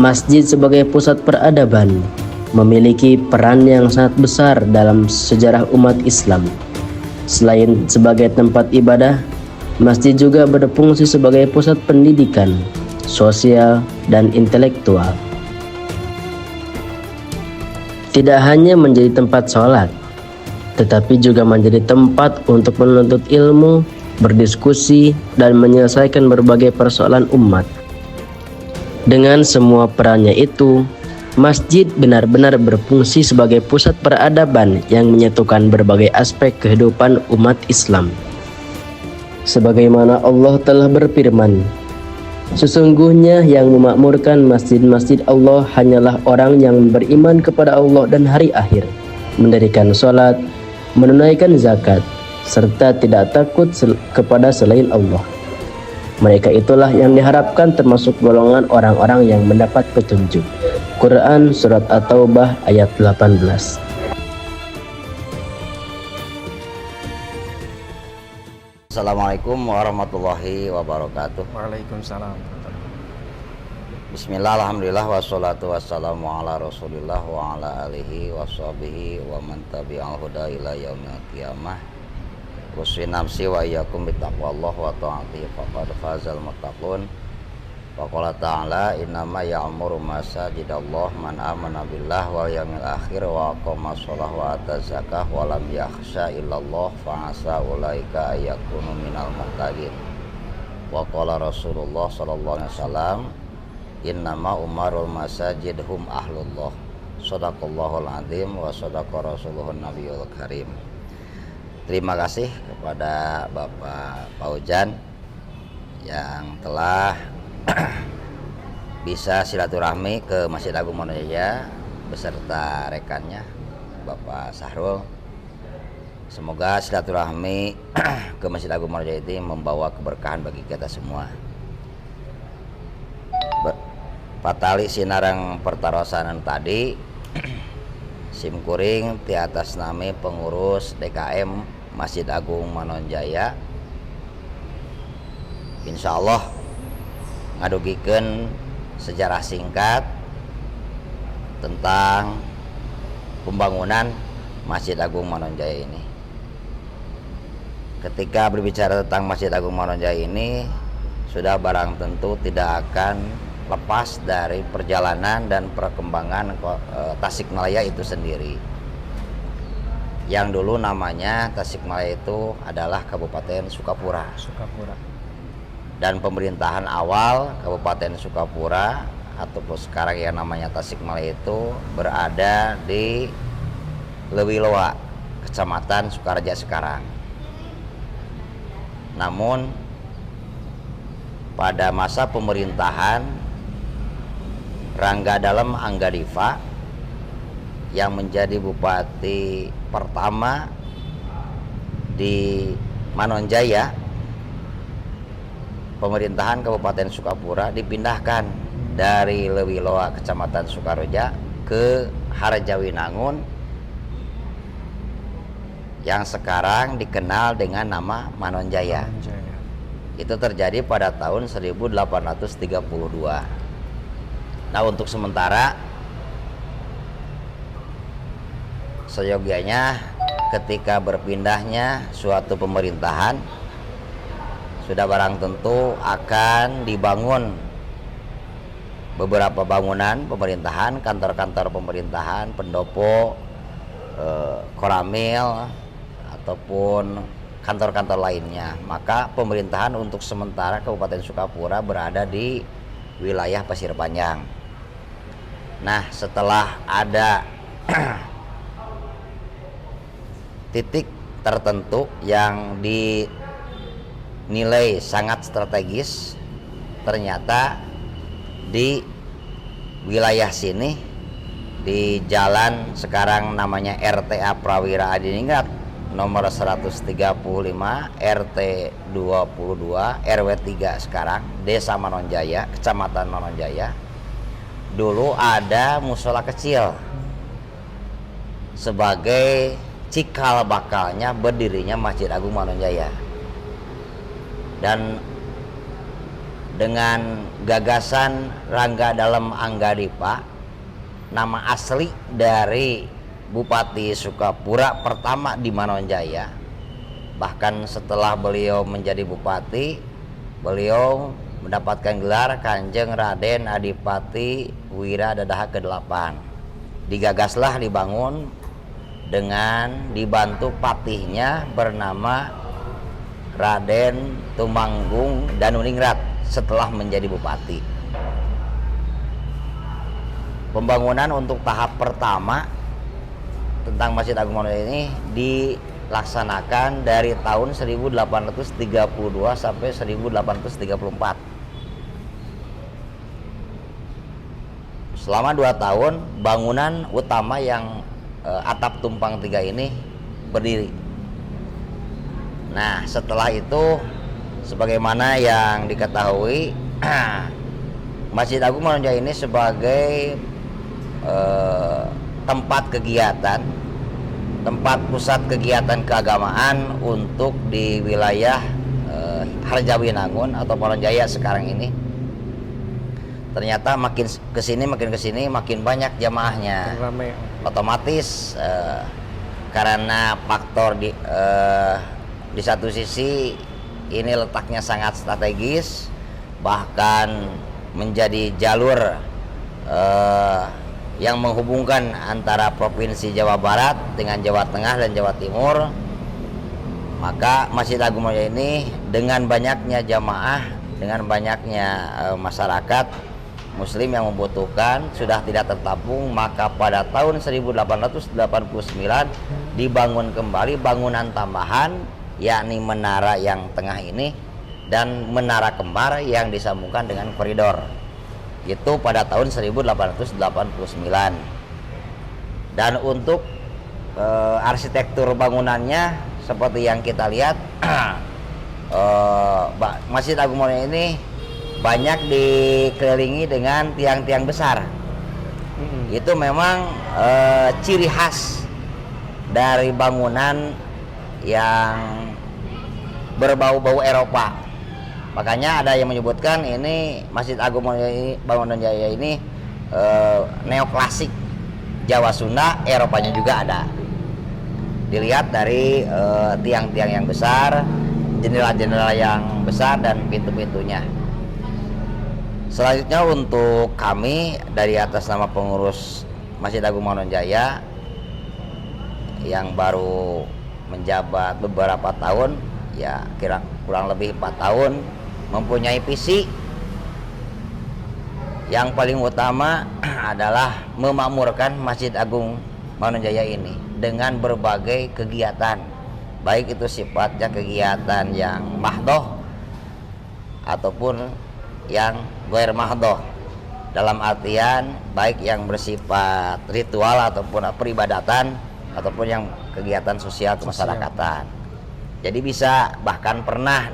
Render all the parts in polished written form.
Masjid sebagai pusat peradaban memiliki peran yang sangat besar dalam sejarah umat Islam. Selain sebagai tempat ibadah, masjid juga berfungsi sebagai pusat pendidikan, sosial, dan intelektual. Tidak hanya menjadi tempat sholat, tetapi juga menjadi tempat untuk menuntut ilmu, berdiskusi, dan menyelesaikan berbagai persoalan umat. Dengan semua perannya itu, masjid benar-benar berfungsi sebagai pusat peradaban yang menyatukan berbagai aspek kehidupan umat Islam. Sebagaimana Allah telah berfirman, "Sesungguhnya yang memakmurkan masjid-masjid Allah hanyalah orang yang beriman kepada Allah dan hari akhir, mendirikan sholat, menunaikan zakat, serta tidak takut kepada selain Allah. Mereka itulah yang diharapkan termasuk golongan orang-orang yang mendapat petunjuk." Quran Surat At-Taubah ayat 18. Assalamualaikum warahmatullahi wabarakatuh. Waalaikumsalam. Bismillah, alhamdulillah, wassalatu wassalamu ala rasulillah wa ala alihi wa sahbihi wa man tabi'al huda ila yaumil qiyamah. Uswi nafsi wa iyyakum bittaqwallah wa ta'ati faqad fazal muttaqun. Wa qala ta'ala innama ya'muru masajidallah man amana billah wal yawmil akhir wa aqama shalah wa ata zakah wa lam yakhsha illallah fa asa ulaika ayakunu minal muhtadin. Wa qala Rasulullah sallallahu alaihi wasallam innama umarul masajid hum ahlullah. Shadaqallahul azim wa shadaqa rasuluhun nabiyul karim. Terima kasih kepada Bapak Paujan yang telah bisa silaturahmi ke Masjid Agung Monojaya beserta rekannya Bapak Sahrul. Semoga silaturahmi ke Masjid Agung Monojaya ini membawa keberkahan bagi kita semua. Patali sinarang pertarosanan tadi simkuring ti atas nami pengurus DKM Masjid Agung Manonjaya, insya Allah ngadugikan sejarah singkat tentang pembangunan Masjid Agung Manonjaya ini. Ketika berbicara tentang Masjid Agung Manonjaya ini, sudah barang tentu tidak akan lepas dari perjalanan dan perkembangan Tasikmalaya itu sendiri. Yang dulu namanya Tasikmalaya itu adalah Kabupaten Sukapura. Dan pemerintahan awal Kabupaten Sukapura ataupun sekarang yang namanya Tasikmalaya itu berada di Lewiloa, Kecamatan Sukareja sekarang. Namun pada masa pemerintahan Rangga Dalem Anggadiva yang menjadi bupati pertama di Manonjaya, pemerintahan Kabupaten Sukapura dipindahkan dari Lewiloa Kecamatan Sukareja ke Harjawinangun yang sekarang dikenal dengan nama Manonjaya. Itu terjadi pada tahun 1832. Nah, untuk sementara seyogianya ketika berpindahnya suatu pemerintahan, sudah barang tentu akan dibangun beberapa bangunan pemerintahan, kantor-kantor pemerintahan, pendopo, koramil, ataupun kantor-kantor lainnya. Maka pemerintahan untuk sementara Kabupaten Sukapura berada di wilayah Pasir Panjang. Nah, setelah ada titik tertentu yang dinilai sangat strategis, ternyata di wilayah sini, di jalan sekarang namanya RTA Prawira Adiningrat nomor 135 RT 22 RW 3 sekarang, Desa Manonjaya, Kecamatan Manonjaya. Dulu ada musola kecil sebagai cikal bakalnya berdirinya Masjid Agung Manonjaya. Dan dengan gagasan Rangga Dalem Anggadipa, nama asli dari Bupati Sukapura pertama di Manonjaya. Bahkan setelah beliau menjadi bupati, beliau mendapatkan gelar Kanjeng Raden Adipati Wira Dadaha ke-8. Digagaslah dibangun dengan dibantu patihnya bernama Raden Tumanggung Danuningrat setelah menjadi bupati. Pembangunan untuk tahap pertama tentang Masjid Agung Manonjaya ini dilaksanakan dari tahun 1832 sampai 1834. Selama 2 tahun bangunan utama yang atap tumpang 3 ini berdiri. Nah, setelah itu sebagaimana yang diketahui Masjid Agung Manonjaya ini sebagai tempat kegiatan, tempat pusat kegiatan keagamaan untuk di wilayah Harjawinangun atau Manonjaya sekarang ini. Ternyata makin kesini makin banyak jamaahnya. Ramai. Otomatis karena faktor di satu sisi ini letaknya sangat strategis, bahkan menjadi jalur yang menghubungkan antara Provinsi Jawa Barat dengan Jawa Tengah dan Jawa Timur. Maka Masjid Agung Manonjaya ini dengan banyaknya jamaah, dengan banyaknya masyarakat Muslim yang membutuhkan sudah tidak tertampung, maka pada tahun 1889 dibangun kembali bangunan tambahan, yakni menara yang tengah ini dan menara kembar yang disambungkan dengan koridor. Itu pada tahun 1889. Dan untuk arsitektur bangunannya seperti yang kita lihat, Masjid Agung Manonjaya ini banyak dikelilingi dengan tiang-tiang besar. Itu memang ciri khas dari bangunan yang berbau-bau Eropa. Makanya ada yang menyebutkan ini Masjid Agung Manonjaya ini neoklasik, Jawa Sunda, Eropanya juga ada. Dilihat dari tiang-tiang yang besar, jendela-jendela yang besar dan pintu-pintunya. Selanjutnya untuk kami dari atas nama pengurus Masjid Agung Manonjaya yang baru menjabat beberapa tahun, ya kurang lebih 4 tahun, mempunyai visi yang paling utama adalah memakmurkan Masjid Agung Manonjaya ini dengan berbagai kegiatan, baik itu sifatnya kegiatan yang mahdoh ataupun yang ghair mahdoh, dalam artian baik yang bersifat ritual ataupun peribadatan ataupun yang kegiatan sosial kemasyarakatan. Jadi bisa bahkan pernah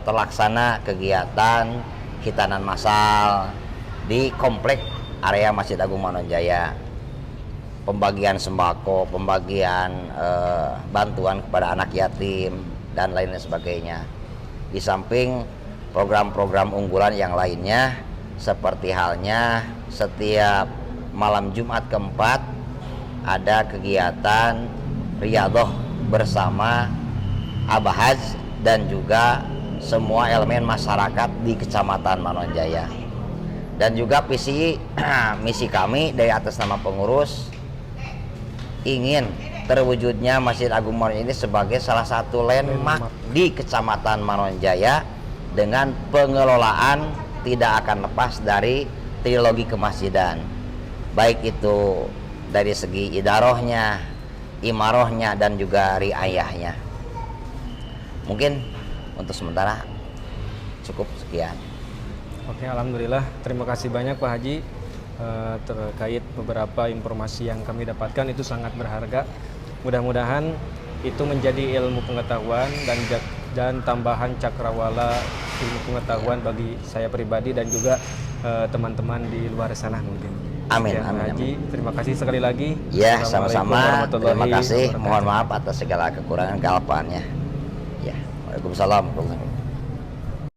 terlaksana kegiatan khitanan massal di komplek area Masjid Agung Manonjaya, pembagian sembako, pembagian bantuan kepada anak yatim dan lain sebagainya. Di samping program-program unggulan yang lainnya, seperti halnya setiap malam Jumat keempat ada kegiatan riyadhah bersama Abahaj dan juga semua elemen masyarakat di Kecamatan Manonjaya. Dan juga misi kami dari atas nama pengurus ingin terwujudnya Masjid Agung Manonjaya ini sebagai salah satu landmark di Kecamatan Manonjaya dengan pengelolaan tidak akan lepas dari trilogi kemasjidan, baik itu dari segi idarohnya, imarohnya, dan juga riayahnya. Mungkin untuk sementara cukup sekian. Oke, alhamdulillah. Terima kasih banyak Pak Haji terkait beberapa informasi yang kami dapatkan, itu sangat berharga. Mudah-mudahan itu menjadi ilmu pengetahuan dan tambahan cakrawala ilmu pengetahuan bagi saya pribadi dan juga teman-teman di luar sana mungkin. Amin. Ya, Amin. Haji, terima kasih sekali lagi. Ya, Assalamualaikum sama-sama. warahmatullahi Terima kasih. wabarakatuh. Mohon maaf atas segala kekurangan kealpaannya. Ya, Waalaikumsalam warahmatullahi wabarakatuh.